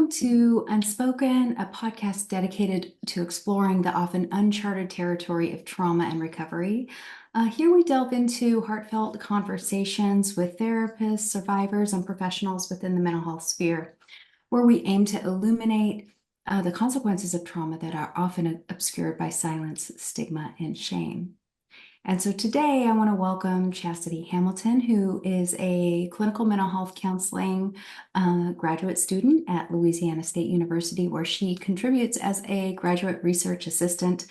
Welcome to Unspoken, a podcast dedicated to exploring the often uncharted territory of trauma and recovery. Here we delve into heartfelt conversations with therapists, survivors, and professionals within the mental health sphere, where we aim to illuminate the consequences of trauma that are often obscured by silence, stigma, and shame. And so today I want to welcome Chassity Hamilton, who is a clinical mental health counseling graduate student at Louisiana State University, where she contributes as a graduate research assistant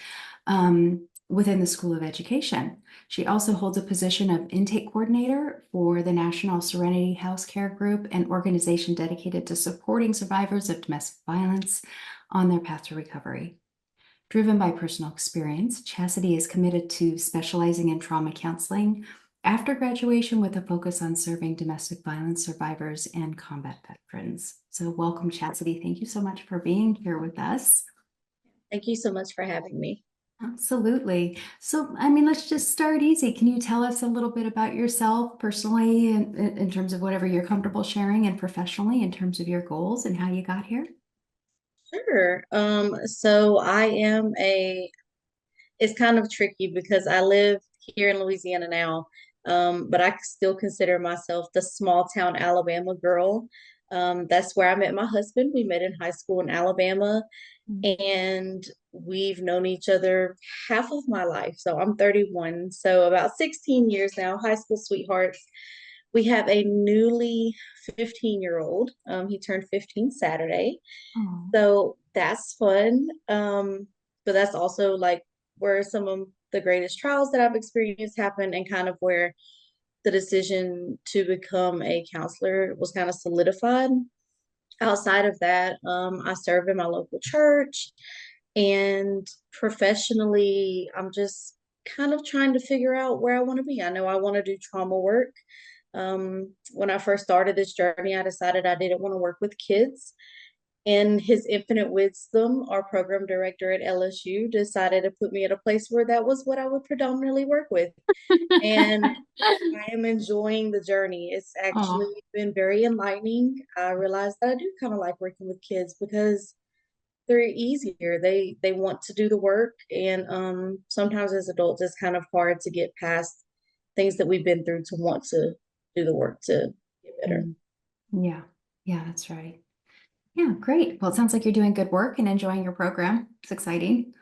within the School of Education. She also holds a position of intake coordinator for the National Serenity House Care Group, an organization dedicated to supporting survivors of domestic violence on their path to recovery. Driven by personal experience, Chassity is committed to specializing in trauma counseling after graduation with a focus on serving domestic violence survivors and combat veterans. So welcome, Chassity. Thank you so much for being here with us. Thank you so much for having me. Absolutely. So, let's just start easy. Can you tell us a little bit about yourself personally in terms of whatever you're comfortable sharing, and professionally in terms of your goals and how you got here? Sure. So I am it's kind of tricky because I live here in Louisiana now, but I still consider myself the small town Alabama girl. That's where I met my husband. We met in high school in Alabama, and we've known each other half of my life. So I'm 31, so about 16 years now, high school sweethearts. We have a newly 15-year-old. He turned 15 Saturday. Oh, So that's fun. But that's also like where some of the greatest trials that I've experienced happen, and kind of where the decision to become a counselor was kind of solidified. Outside of that, I serve in my local church, and professionally, I'm just kind of trying to figure out where I want to be. I know I want to do trauma work. When I first started this journey, I decided I didn't want to work with kids. In his infinite wisdom, our program director at LSU decided to put me at a place where that was what I would predominantly work with. And I am enjoying the journey. It's oh, actually been very enlightening. I realized that I do kind of like working with kids because they're easier. They want to do the work, and sometimes as adults it's kind of hard to get past things that we've been through to want to do the work to get better. mm, yeah, yeah, that's right. Yeah, great. Well, it sounds like you're doing good work and enjoying your program. It's exciting.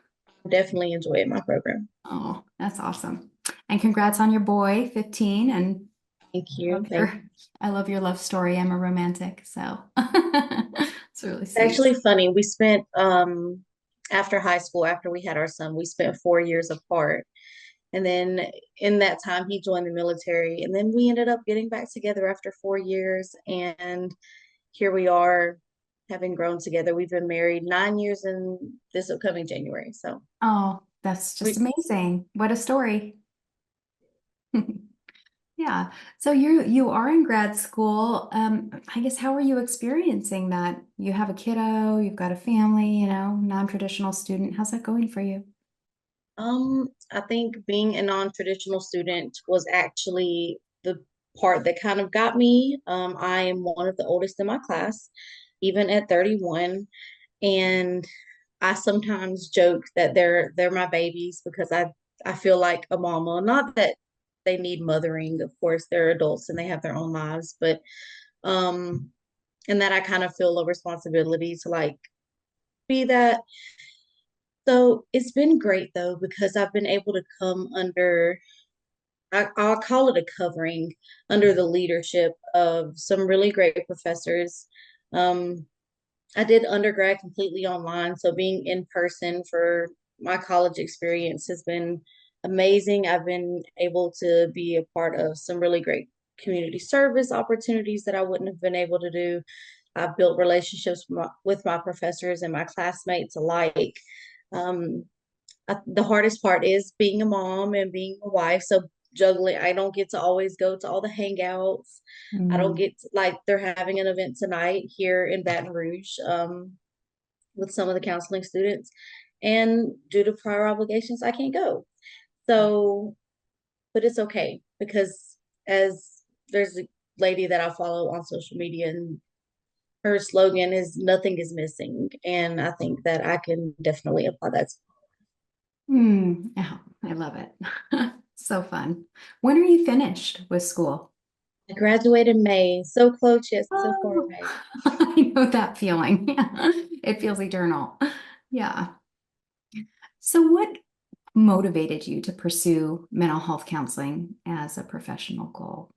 I'm definitely enjoying my program. Oh, that's awesome. And congrats on your boy, 15. And Thank I you. love Thank your I love your love story. I'm a romantic, so it's really It's sweet. actually funny. We spent after high school, after we had our son, we spent 4 years apart. And then in that time he joined the military. And then we ended up getting back together after 4 years. And here we are having grown together. We've been married 9 years in this upcoming January. So Oh, that's just we amazing. What a story. Yeah. So you are in grad school. I guess how are you experiencing that? You have a kiddo, you've got a family, non-traditional student. How's that going for you? I think being a non-traditional student was actually the part that kind of got me. I am one of the oldest in my class, even at 31. And I sometimes joke that they're my babies because I feel like a mama. Not that they need mothering, of course, they're adults and they have their own lives, but um and that I kind of feel a responsibility to like be that. So it's been great though because I've been able to come under I'll call it a covering under the leadership of some really great professors. Um, I did undergrad completely online, so being in person for my college experience has been amazing. I've been able to be a part of some really great community service opportunities that I wouldn't have been able to do. I've built relationships with my professors and my classmates alike. Um, the hardest part is being a mom and being a wife. So juggling, I don't get to always go to all the hangouts. I don't Mm, get to, like they're having an event tonight here in Baton Rouge with some of the counseling students, and due to prior obligations, I can't go. So, but it's okay because as there's a lady that I follow on social media, and her slogan is "Nothing is missing," and I think that I can definitely apply that. Oh, I love it. So fun. When are you finished with school? I graduated in May, so close yet so far Oh, away. I know that feeling. It feels eternal. Yeah. So what motivated you to pursue mental health counseling as a professional goal?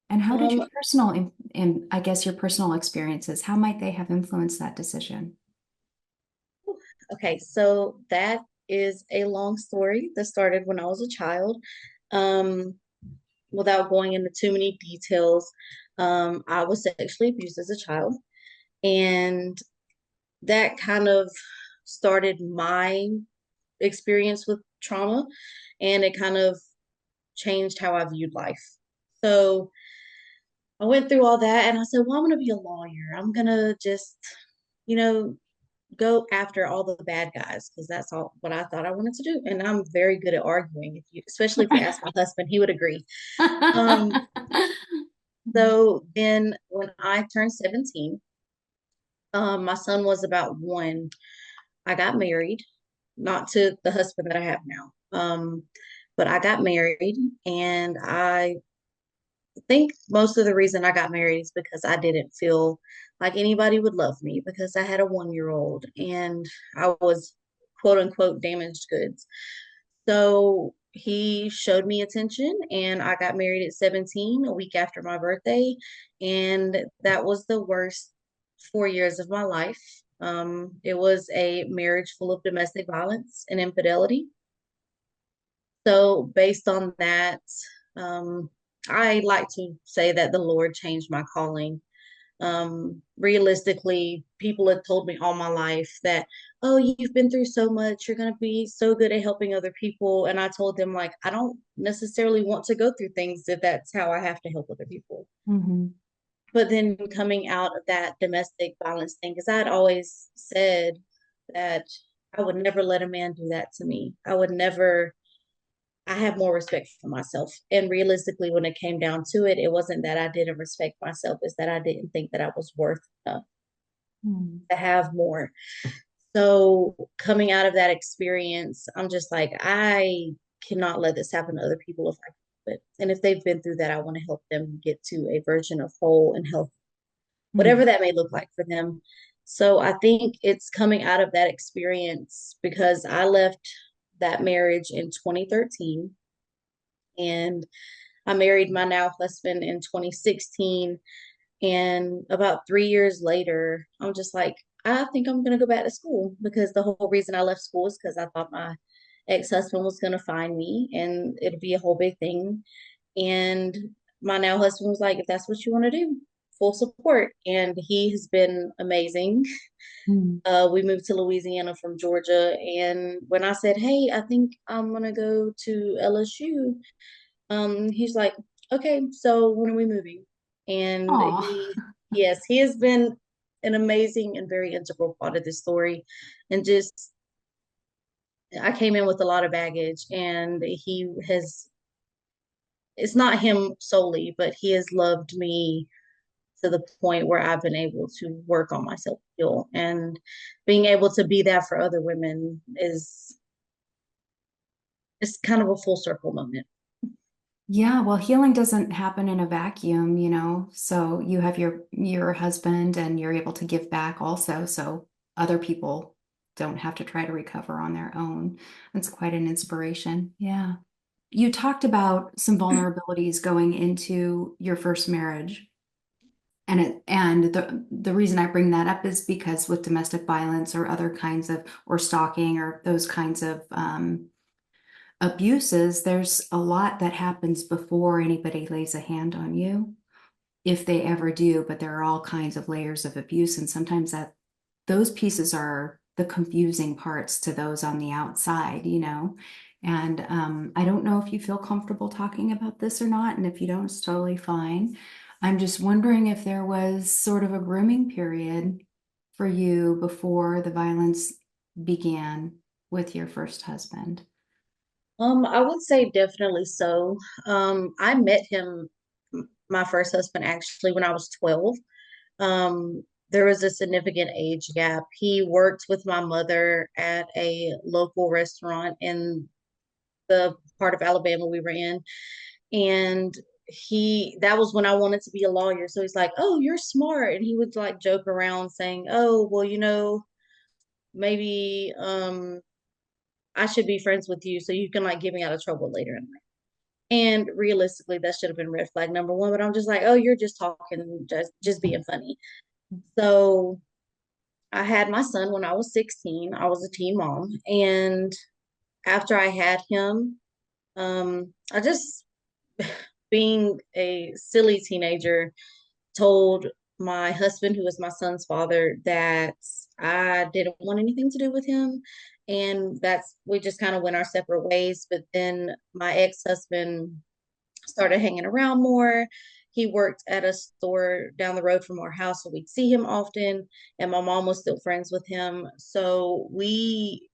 And how did your Um, personal and I guess your personal experiences, how might they have influenced that decision? okay, so that is a long story that started when I was a child. Um, Without going into too many details, I was sexually abused as a child, and that kind of started my experience with trauma, and it kind of changed how I viewed life. So I went through all that and I said, well, I'm going to be a lawyer. I'm going to just, you know, go after all the bad guys because that's all what I thought I wanted to do. And I'm very good at arguing. If you, especially if you ask my husband, he would agree. Um, so then when I turned 17, my son was about one. I got married, not to the husband that I have now. But I got married, and I think most of the reason I got married is because I didn't feel like anybody would love me because I had a 1 year old and I was quote unquote damaged goods. So he showed me attention and I got married at 17, a week after my birthday. And that was the worst 4 years of my life. It was a marriage full of domestic violence and infidelity. So, based on that, um, I like to say that the Lord changed my calling. Realistically, people have told me all my life that, oh, you've been through so much, you're going to be so good at helping other people. And I told them, like, I don't necessarily want to go through things if that's how I have to help other people. Mhm. But then coming out of that domestic violence thing, because I'd always said that I would never let a man do that to me. I would never I have more respect for myself. And realistically, when it came down to it, it wasn't that I didn't respect myself, it's that I didn't think that I was worth enough Mm. to have more. So coming out of that experience, I'm just like, I cannot let this happen to other people if I can. And if they've been through that, I want to help them get to a version of whole and health, Mm. whatever that may look like for them. So I think it's coming out of that experience because I left that marriage in 2013 and I married my now husband in 2016. And about 3 years later, I'm just like, I think I'm going to go back to school because the whole reason I left school is because I thought my ex husband was going to find me and it'd be a whole big thing. And my now husband was like, if that's what you want to do, full support. And he has been amazing. Mm. We moved to Louisiana from Georgia. And when I said, hey, I think I'm going to go to LSU, he's like, okay, so when are we moving? And Aw. yes, he has been an amazing and very integral part of this story. And just, I came in with a lot of baggage, and it's not him solely, but he has loved me to the point where I've been able to work on my self heal and being able to be that for other women is, it's kind of a full circle moment. Yeah, well, healing doesn't happen in a vacuum, So you have your husband and you're able to give back also, so other people don't have to try to recover on their own. That's quite an inspiration. Yeah. You talked about some vulnerabilities going into your first marriage. And the reason I bring that up is because with domestic violence or other kinds of or stalking or those kinds of abuses, there's a lot that happens before anybody lays a hand on you, if they ever do, but there are all kinds of layers of abuse, and sometimes that those pieces are the confusing parts to those on the outside. And I don't know if you feel comfortable talking about this or not, and if you don't, it's totally fine. I'm just wondering if there was sort of a grooming period for you before the violence began with your first husband. I would say definitely so. I met him, my first husband, actually when I was 12. Um, there was a significant age gap. He worked with my mother at a local restaurant in the part of Alabama we were in. And that was when I wanted to be a lawyer. So he's like, "Oh, you're smart." And he would like joke around saying, "Oh, well, maybe I should be friends with you so you can like get me out of trouble later in life." And realistically, that should have been red flag number one. But I'm just like, "Oh, you're just talking, just being funny." So I had my son when I was 16. I was a teen mom. And after I had him, I just, being a silly teenager, told my husband, who was my son's father, that I didn't want anything to do with him. And we just kind of went our separate ways. But then my ex-husband started hanging around more. He worked at a store down the road from our house, so we'd see him often. And my mom was still friends with him. So we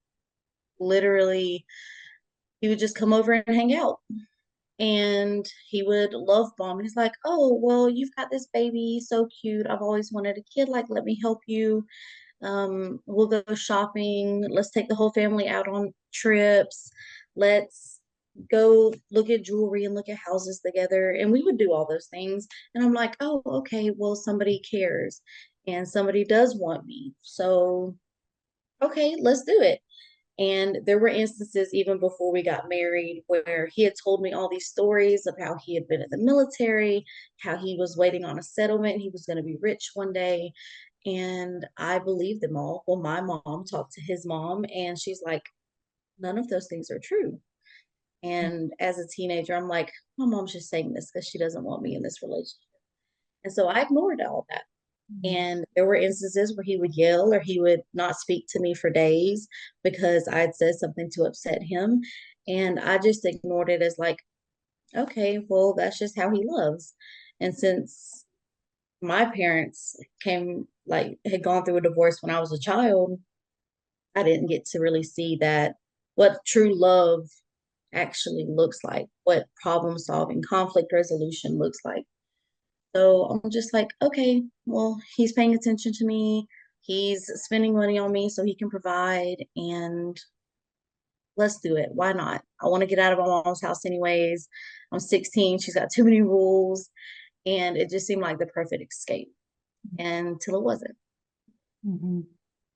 literally, he would just come over and hang out. And he would love bomb. He's like, "Oh, well, you've got this baby, so cute. I've always wanted a kid. Like, let me help you. We'll go shopping. Let's take the whole family out on trips. Let's go look at jewelry and look at houses together." And we would do all those things. And I'm like, "Oh, okay, well, somebody cares and somebody does want me. So, okay, let's do it." And there were instances even before we got married where he had told me all these stories of how he had been in the military, how he was waiting on a settlement, he was going to be rich one day. And I believed them all. Well, my mom talked to his mom, and she's like, "None of those things are true." And as a teenager, I'm like, my mom's just saying this because she doesn't want me in this relationship. And so I ignored all that. Mhm. And there were instances where he would yell or he would not speak to me for days because I'd said something to upset him. And I just ignored it as like, okay, well, that's just how he loves. And since my parents had gone through a divorce when I was a child, I didn't get to really see what true love actually looks like, what problem solving, conflict resolution looks like. So I'm just like, okay, well, he's paying attention to me. He's spending money on me so he can provide, and let's do it. Why not? I want to get out of my mom's house anyways. I'm 16. She's got too many rules. And it just seemed like the perfect escape until it wasn't. Mhm.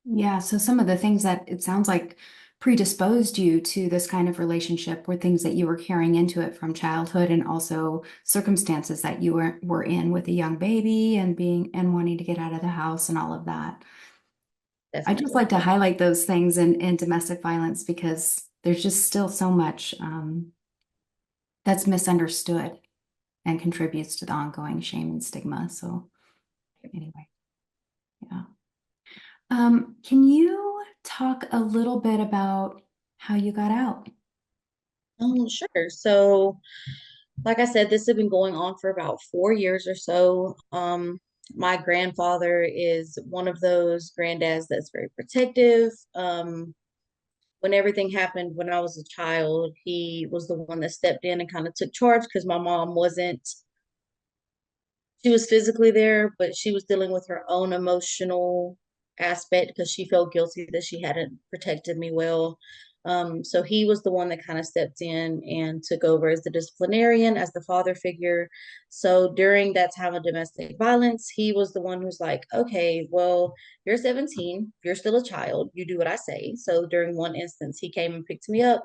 Yeah, so some of the things that it sounds like predisposed you to this kind of relationship were things that you were carrying into it from childhood and also circumstances that you were in with a young baby and being and wanting to get out of the house and all of that. I just Definitely. like to highlight those things in domestic violence because there's just still so much that's misunderstood and contributes to the ongoing shame and stigma. So anyway, yeah. Can you talk a little bit about how you got out? Sure. So, like I said, this had been going on for about 4 years or so. My grandfather is one of those granddads that's very protective. When everything happened when I was a child, he was the one that stepped in and kind of took charge because my mom wasn't, she was physically there, but she was dealing with her own emotional aspect because she felt guilty that she hadn't protected me well. So he was the one that kind of stepped in and took over as the disciplinarian, as the father figure. So during that time of domestic violence, he was the one who's like, "Okay, well, you're 17, you're still a child, you do what I say." So during one instance, he came and picked me up,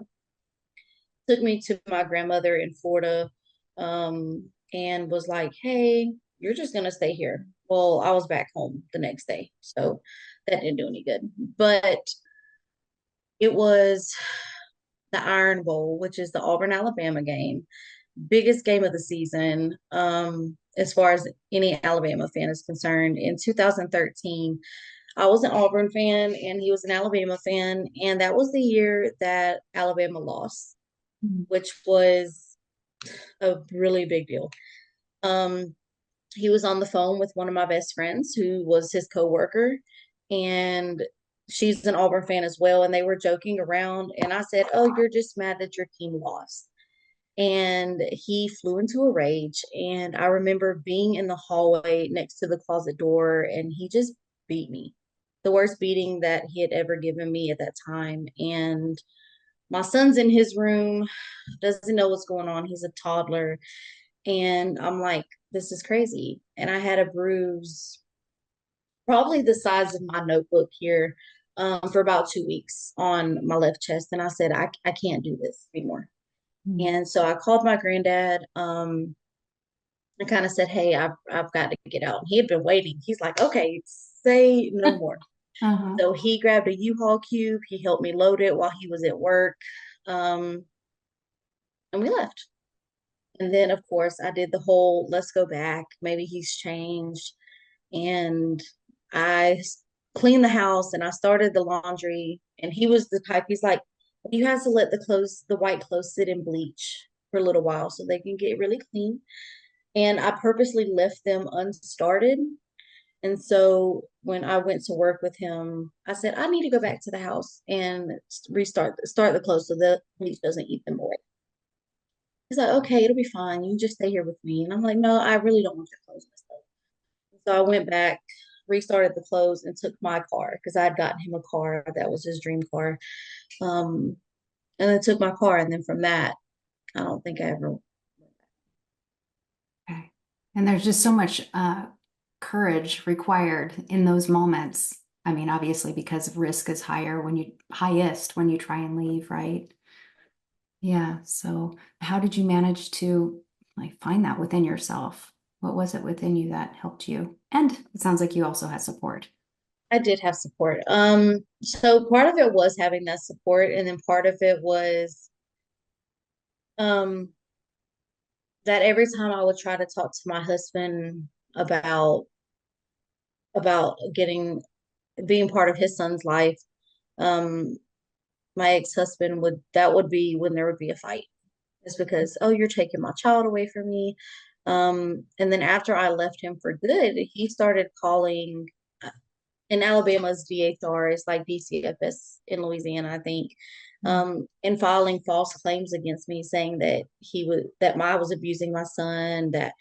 took me to my grandmother in Florida, and was like, "Hey, you're just gonna stay here." Well, I was back home the next day, so that didn't do any good. But it was the Iron Bowl, which is the Auburn, Alabama game, biggest game of the season, as far as any Alabama fan is concerned. In 2013, I was an Auburn fan and he was an Alabama fan, and that was the year that Alabama lost, Mhm. which was a really big deal. Um, he was on the phone with one of my best friends who was his coworker, and she's an Auburn fan as well. And they were joking around, and I said, "Oh, you're just mad that your team lost." And he flew into a rage. And I remember being in the hallway next to the closet door, and he just beat me, the worst beating that he had ever given me at that time. And my son's in his room, doesn't know what's going on. He's a toddler. And I'm like, this is crazy. And I had a bruise, probably the size of my notebook here, for about 2 weeks on my left chest. And I said, I can't do this anymore. Mm. And so I called my granddad. I kind of said, hey, I've got to get out. And he had been waiting. He's like, okay, say no more. Uh-huh. So he grabbed a U-Haul cube. He helped me load it while he was at work. Um, and we left. And then, of course, I did the whole let's go back. Maybe he's changed. And I cleaned the house and I started the laundry. And he was the type, he's like, you have to let the white clothes sit in bleach for a little while so they can get really clean. And I purposely left them unstarted. And so when I went to work with him, I said, I need to go back to the house and start the clothes so the bleach doesn't eat them away. He's like, okay, it'll be fine. You just stay here with me. And I'm like, no, I really don't want your clothes messed up. So I went back, restarted the clothes, and took my car because I had gotten him a car that was his dream car. Um, and then took my car. And then from that, I don't think I ever. Okay. And there's just so much courage required in those moments. I mean, obviously, because risk is highest when you try and leave, right? Yeah. So how did you manage to like find that within yourself? What was it within you that helped you? And it sounds like you also had support. I did have support. So part of it was having that support, and then part of it was um that every time I would try to talk to my husband about getting being part of his son's life, um, my ex-husband would be when there would be a fight. It's because, oh, you're taking my child away from me. And then after I left him for good, he started calling in Alabama's DHR is like DCFS in Louisiana, I think, and filing false claims against me, saying that I was abusing my son, that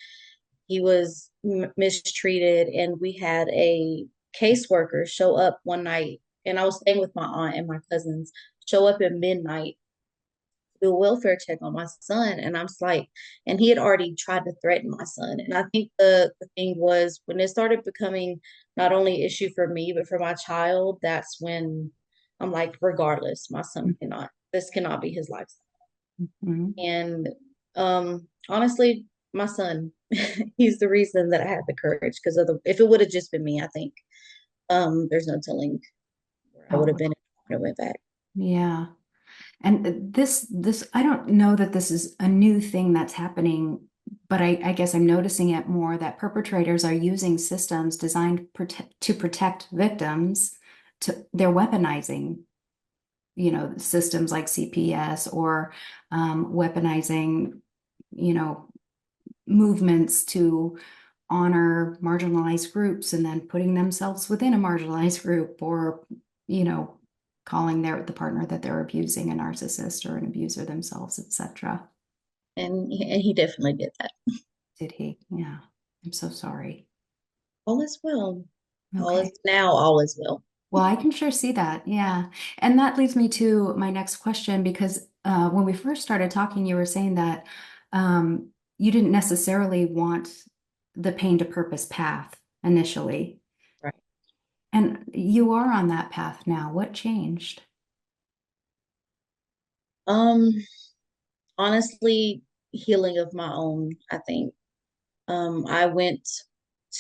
he was mistreated, and we had a caseworker show up one night, and I was staying with my aunt and my cousins, show up at midnight, do a welfare check on my son, and I'm just like, and he had already tried to threaten my son, and I think the thing was when it started becoming not only an issue for me but for my child, that's when I'm like, regardless, my son cannot, this cannot be his life. Mhm. And honestly, my son, he's the reason that I had the courage, because if it would have just been me, I think there's no telling where I would have Oh, been if I went back. yeah. And I don't know that this is a new thing that's happening, but I guess I'm noticing it more that perpetrators are using systems designed to protect victims. They're weaponizing, systems like CPS or weaponizing, you know, movements to honor marginalized groups and then putting themselves within a marginalized group or, you know, calling the partner that they're abusing a narcissist or an abuser themselves, etc. And he definitely did that. Did he? Yeah. I'm so sorry. All is well. Okay. All is well. Well, I can sure see that. Yeah. And that leads me to my next question because when we first started talking, you were saying that you didn't necessarily want the pain to purpose path initially. Right. And you are on that path now. What changed? Um, Honestly, healing of my own, I think. I went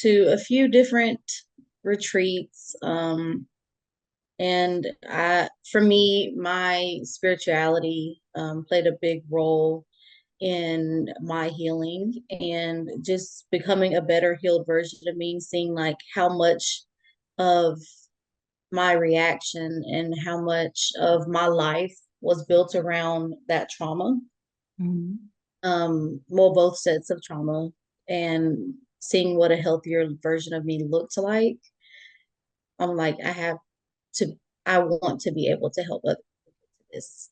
to a few different retreats. And for me, my spirituality played a big role in my healing and just becoming a better healed version of me, seeing like how much of my reaction and how much of my life was built around that trauma. Mhm. Well, both sets of trauma, and seeing what a healthier version of me looked like. I'm like, to, I want to be able to help others with this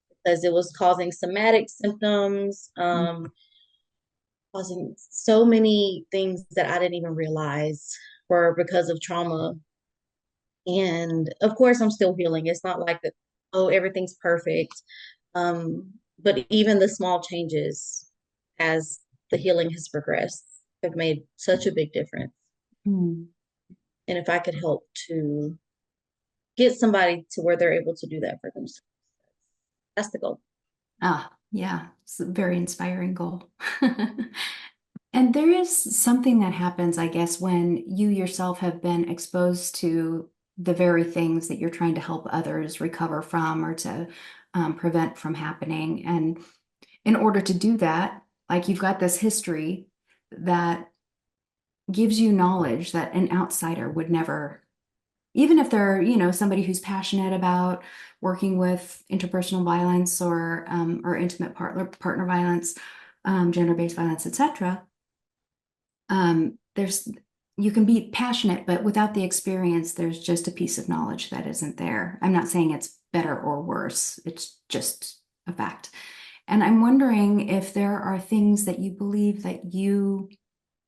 because it was causing somatic symptoms, causing so many things that I didn't even realize were because of trauma. And of course, I'm still healing. It's not like that, oh, everything's perfect. But even the small changes as the healing has progressed have made such a big difference. Hmm. And if I could help to get somebody to where they're able to do that for themselves, that's the goal. Ah, yeah, it's a very inspiring goal. And there is something that happens, I guess, when you yourself have been exposed to the very things that you're trying to help others recover from or to prevent from happening. And in order to do that, like you've got this history that gives you knowledge that an outsider would never, even if they're, somebody who's passionate about working with interpersonal violence or intimate partner violence, gender-based violence, etc. There's you can be passionate, but without the experience, there's just a piece of knowledge that isn't there. I'm not saying it's better or worse. It's just a fact. And I'm wondering if there are things that you believe that you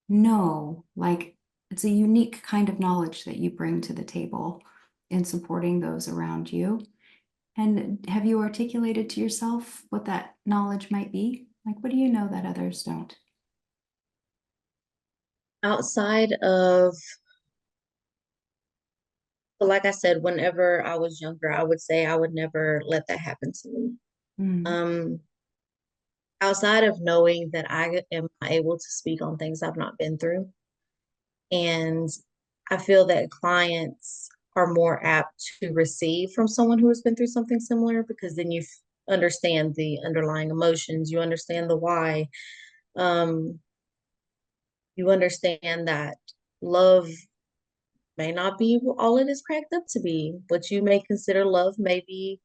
know, like it's a unique kind of knowledge that you bring to the table in supporting those around you. And have you articulated to yourself what that knowledge might be? Like, what do you know that others don't? Outside of, like I said, whenever I was younger, I would say I would never let that happen to me. Mm. Um, Outside of knowing that I am able to speak on things I've not been through. And I feel that clients are more apt to receive from someone who has been through something similar because then you understand the underlying emotions, you understand the why, um, you understand that love may not be all it is cracked up to be. What you may consider love may be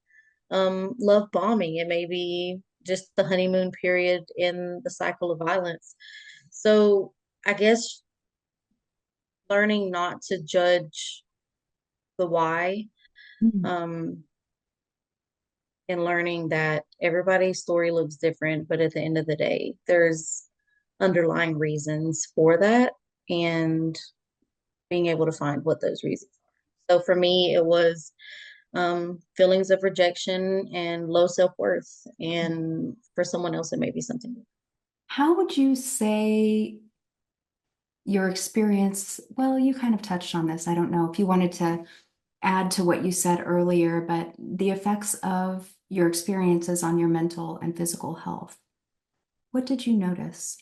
love bombing. It may be just the honeymoon period in the cycle of violence. So I guess learning not to judge the why, Mm. um, and learning that everybody's story looks different, but at the end of the day, there's underlying reasons for that and being able to find what those reasons are. So for me, it was feelings of rejection and low self-worth. And for someone else, it may be something. How would you say your experience? Well, you kind of touched on this. I don't know if you wanted to add to what you said earlier, but the effects of your experiences on your mental and physical health. What did you notice?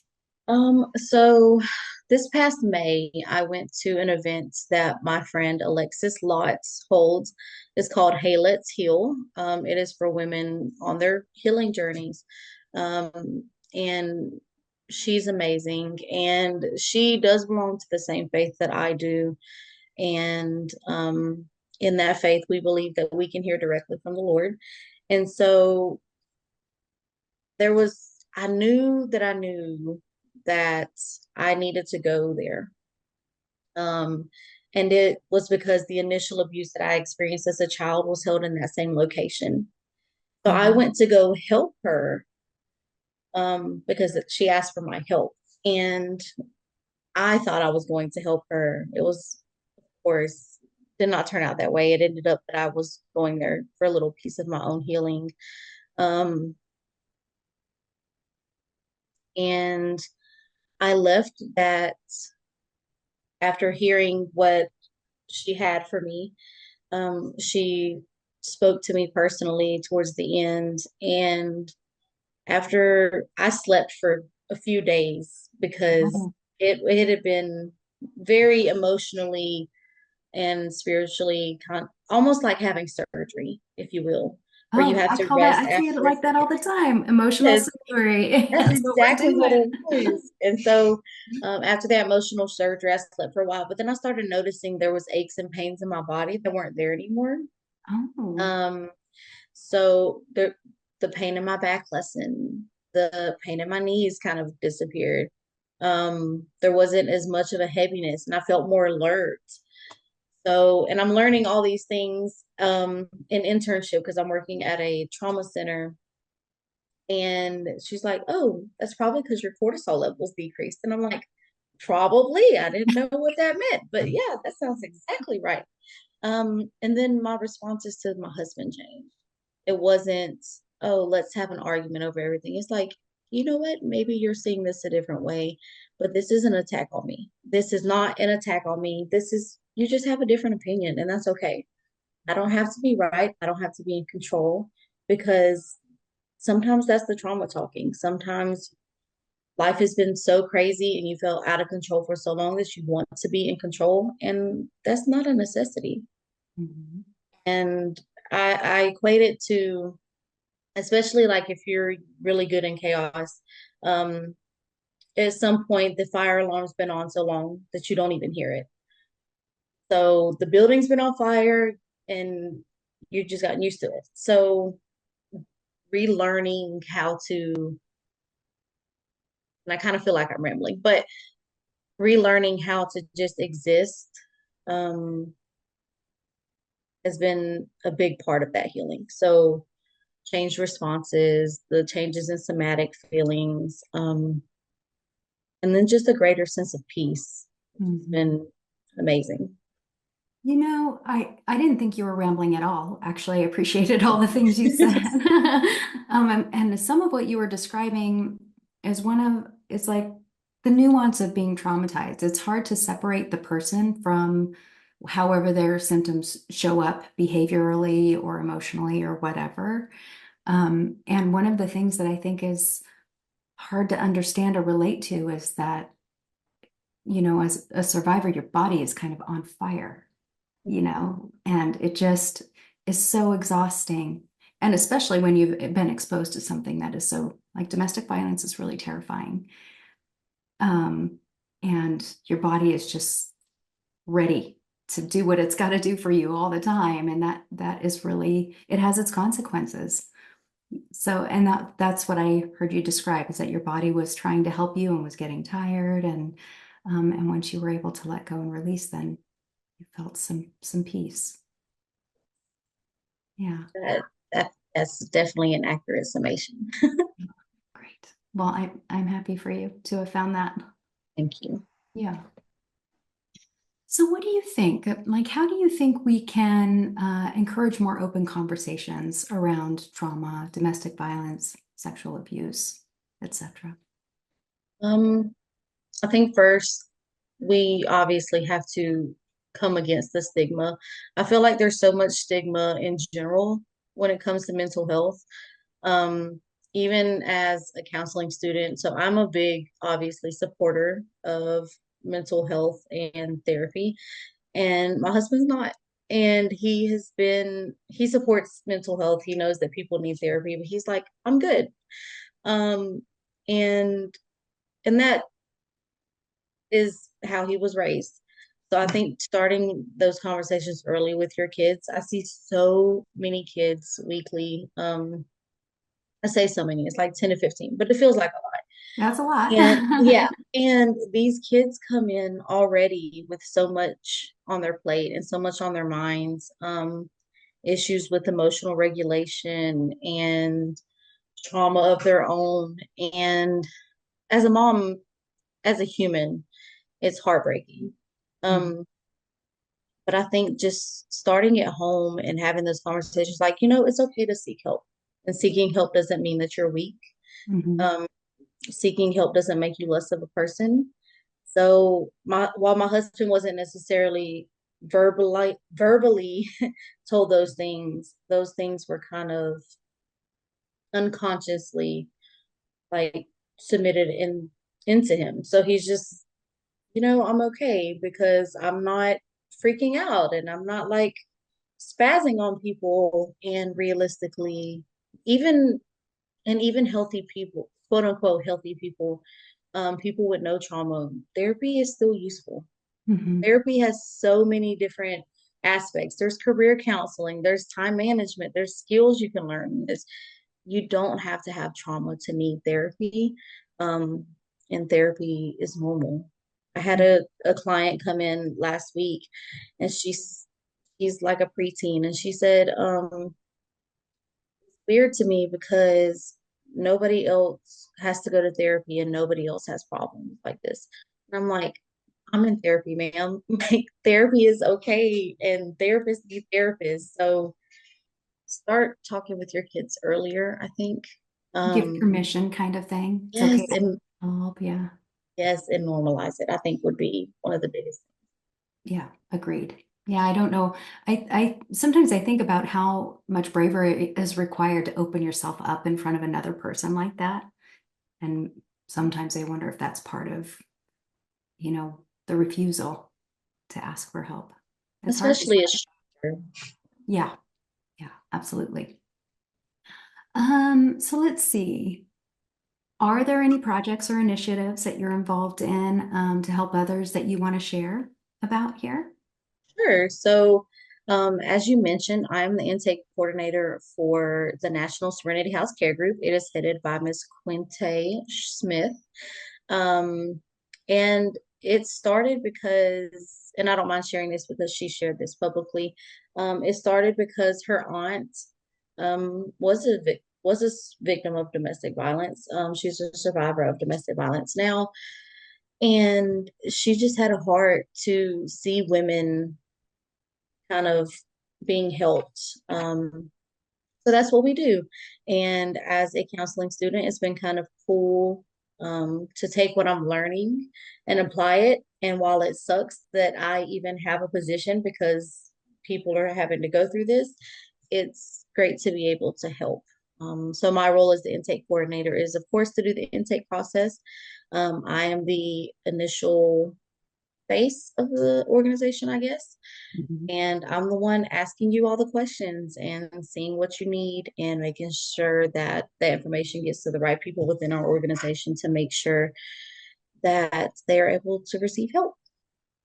So this past May, I went to an event that my friend Alexis Lotz holds. It's called Hey Let's Heal. It is for women on their healing journeys. And she's amazing. And she does belong to the same faith that I do. And in that faith, we believe that we can hear directly from the Lord. And so I knew that I needed to go there. Um, and it was because the initial abuse that I experienced as a child was held in that same location. So I Mhm. went to go help her because she asked for my help. And I thought I was going to help her. It was, of course, did not turn out that way. It ended up that I was going there for a little piece of my own healing. Um, and I left that after hearing what she had for me. She spoke to me personally towards the end. And after I slept for a few days because Oh, it had been very emotionally and spiritually almost like having surgery, if you will, where you oh, have I to call that, rest I see it after like that all the time. Emotional it's surgery. That's That's what we're exactly what doing. it is. And so after that emotional surgery, I slept for a while, but then I started noticing there was aches and pains in my body that weren't there anymore. Oh, Um, so the pain in my back lessened, the pain in my knees kind of disappeared. There wasn't as much of a heaviness and I felt more alert. So, and I'm learning all these things in internship because I'm working at a trauma center. And she's like, "Oh, that's probably because your cortisol levels decreased." And I'm like, Probably. I didn't know what that meant, but yeah, that sounds exactly right. And then my responses to my husband changed. It wasn't, oh, let's have an argument over everything. It's like, you know what? Maybe you're seeing this a different way, but this is an attack on me. This is not an attack on me. This is, you just have a different opinion, and that's okay. I don't have to be right. I don't have to be in control because sometimes that's the trauma talking. Sometimes life has been so crazy and you felt out of control for so long that you want to be in control, and that's not a necessity. Mhm. And I equate it to, especially like if you're really good in chaos, um, at some point the fire alarm's been on so long that you don't even hear it. So the building's been on fire and you've just gotten used to it. So relearning how to, and I kind of feel like I'm rambling, but relearning how to just exist um, has been a big part of that healing. So changed responses, the changes in somatic feelings, and then just a greater sense of peace. It's Mhm. been amazing. I didn't think you were rambling at all. Actually, I appreciated all the things you said. And some of what you were describing it's like the nuance of being traumatized. It's hard to separate the person from however their symptoms show up behaviorally or emotionally or whatever. And one of the things that I think is hard to understand or relate to is that, as a survivor, your body is kind of on fire, and it just is so exhausting. And especially when you've been exposed to something that is so, like domestic violence is really terrifying. Um, and your body is just ready to do what it's got to do for you all the time. And that is really, it has its consequences. So, and that's what I heard you describe is that your body was trying to help you and was getting tired. And once you were able to let go and release, then you felt some peace. Yeah. That's definitely an accurate summation. Great. Well, I'm happy for you to have found that. Thank you. Yeah. So what do you think? Like, how do you think we can encourage more open conversations around trauma, domestic violence, sexual abuse, etc.? Um, I think first we obviously have to come against the stigma. I feel like there's so much stigma in general when it comes to mental health. Um, Even as a counseling student, so I'm a big, obviously, supporter of mental health and therapy, and my husband's not. And he supports mental health. He knows that people need therapy, but he's like, I'm good. Um, and and that is how he was raised. So I think starting those conversations early with your kids, I see so many kids weekly. I say so many, it's like 10 to 15, but it feels like a lot. That's a lot. And yeah, and these kids come in already with so much on their plate and so much on their minds, issues with emotional regulation and trauma of their own. And as a mom, as a human, it's heartbreaking. Mhm. Um, but I think just starting at home and having those conversations, like, it's okay to seek help. And seeking help doesn't mean that you're weak. Mhm. Um, Seeking help doesn't make you less of a person. So while my husband wasn't necessarily verbally told those things were kind of unconsciously like submitted into him. So he's just, I'm okay because I'm not freaking out and I'm not like spazzing on people. And realistically, even even healthy people, quote unquote healthy people, people with no trauma, therapy is still useful. Mhm. Therapy has so many different aspects. There's career counseling, there's time management, there's skills you can learn. You don't have to have trauma to need therapy. Um, and therapy is normal. I had a client come in last week and she's like a preteen, and she said, weird to me because nobody else has to go to therapy and nobody else has problems like this. And I'm like, I'm in therapy, ma'am. Like therapy is okay and therapists need therapists. So start talking with your kids earlier, I think. Give Um, permission kind of thing. It's okay yes, to and help. Yeah. yes, and normalize it, I think would be one of the biggest. Yeah. Agreed. Yeah. I don't know. I sometimes I think about how much bravery is required to open yourself up in front of another person like that. And sometimes I wonder if that's part of, the refusal to ask for help. It's hard. Especially a stranger. Yeah. Yeah. Absolutely. So let's see. Are there any projects or initiatives that you're involved in to help others that you want to share about here? Sure. So, as you mentioned, I'm the intake coordinator for the National Serenity House Care Group. It is headed by Ms. Quinte Smith. Um, and it started because, and I don't mind sharing this because she shared this publicly. It started because her aunt was a victim of domestic violence. She's a survivor of domestic violence now, and she just had a heart to see women kind of being helped. So that's what we do. And as a counseling student, it's been kind of cool to take what I'm learning and apply it. And while it sucks that I even have a position because people are having to go through this, it's great to be able to help. So my role as the intake coordinator is, of course, to do the intake process. I am the initial face of the organization, I guess. Mhm. And I'm the one asking you all the questions and seeing what you need and making sure that the information gets to the right people within our organization to make sure that they are able to receive help.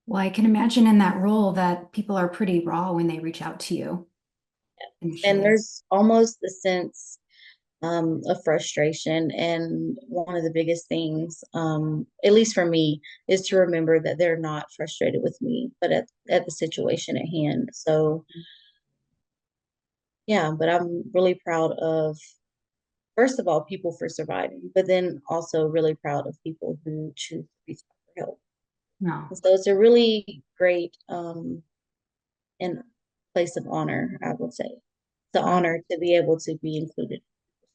Well, I can imagine in that role that people are pretty raw when they reach out to you And initially. there's almost a sense of frustration. And one of the biggest things, at least for me, is to remember that they're not frustrated with me, but at the situation at hand. So, yeah, but I'm really proud of, first of all, people for surviving, but then also really proud of people who choose to reach out for help. No. And so it's a really great and place of honor, I would say. It's an I, honor to be able to be included.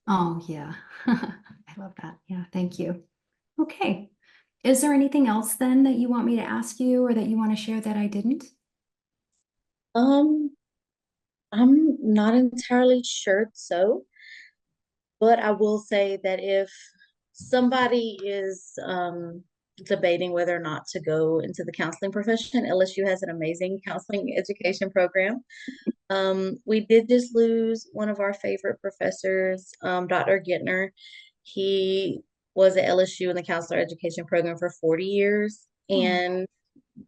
oh, yeah. I love that. Yeah. Thank you. Okay. Is there anything else then that you want me to ask you or that you want to share that I didn't? Um, I'm not entirely sure so, but I will say that if somebody is debating whether or not to go into the counseling profession, LSU has an amazing counseling education program. We did just lose one of our favorite professors, Dr. Gittner. He was at LSU in the counselor education program for 40 years Oh, and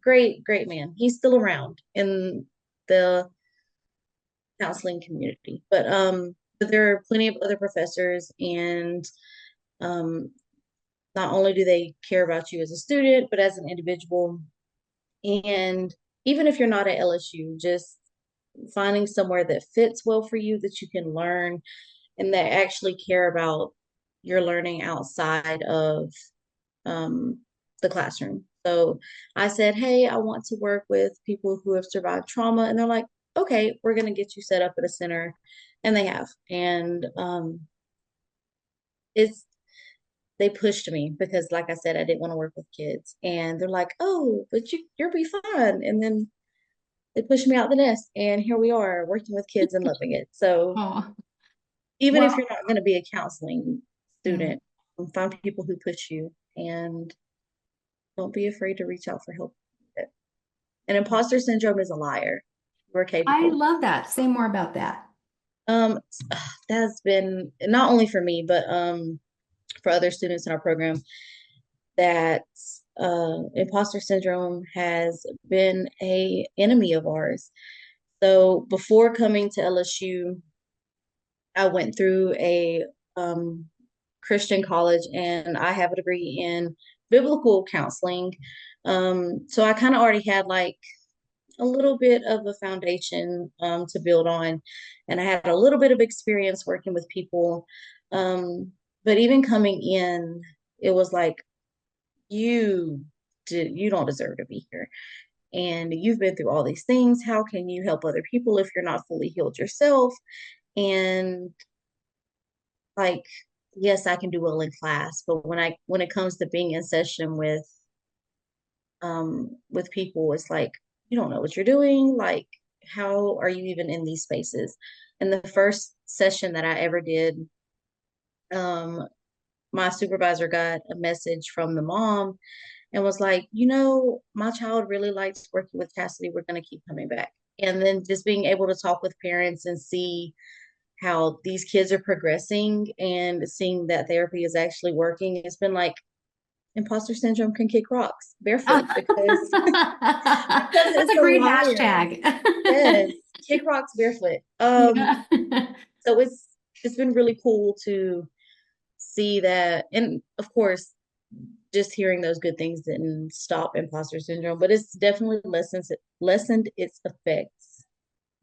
great, great man. He's still around in the counseling community. But there are plenty of other professors and um not only do they care about you as a student, but as an individual. And even if you're not at LSU, just finding somewhere that fits well for you, that you can learn and that actually care about your learning outside of um, the classroom. So I said, hey, I want to work with people who have survived trauma. And they're like, okay, we're going to get you set up at a center. And they have. And it's, they pushed me because, like I said, I didn't want to work with kids. And they're like, oh, but you'll be fine. And then they pushed me out the nest. And here we are working with kids and loving it. So oh, even if well, you're not going to be a counseling yeah. student, find people who push you and don't be afraid to reach out for help. And imposter syndrome is a liar. We're I capable. love that. Say more about that. Um, that's been not only for me, but for other students in our program, that imposter syndrome has been a enemy of ours. So before coming to LSU, I went through a um, Christian college and I have a degree in biblical counseling. So I kind of already had like a little bit of a foundation to build on. And I had a little bit of experience working with people. But even coming in, it was like, you you don't deserve to be here. And you've been through all these things. How can you help other people if you're not fully healed yourself? And like, yes, I can do well in class, but when it comes to being in session with people, it's like you don't know what you're doing. Like, how are you even in these spaces? And the first session that I ever did, um, my supervisor got a message from the mom and was like, my child really likes working with Chassity. We're going to keep coming back. And then just being able to talk with parents and see how these kids are progressing and seeing that therapy is actually working. It's been like imposter syndrome can kick rocks barefoot because That's it's a a great liar. hashtag. Yes, kick rocks barefoot. Yeah. So it's been really cool to see that, and of course, just hearing those good things didn't stop imposter syndrome, but it's definitely lessened its effects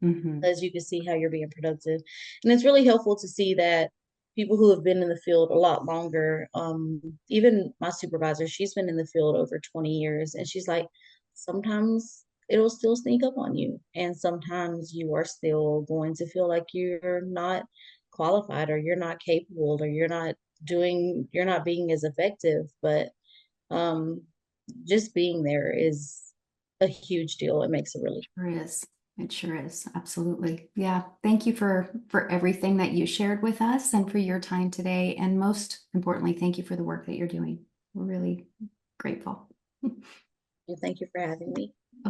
Hmm. as you can see how you're being productive. And it's really helpful to see that people who have been in the field a lot longer, even my supervisor, she's been in the field over 20 years, and she's like, sometimes it'll still sneak up on you. And sometimes you are still going to feel like you're not qualified or you're not capable or you're not being as effective. But um, just being there is a huge deal. It makes a really Sure is. It sure is. Absolutely. Yeah. Thank you for everything that you shared with us and for your time today. And most importantly, thank you for the work that you're doing. We're really grateful. thank you for having me.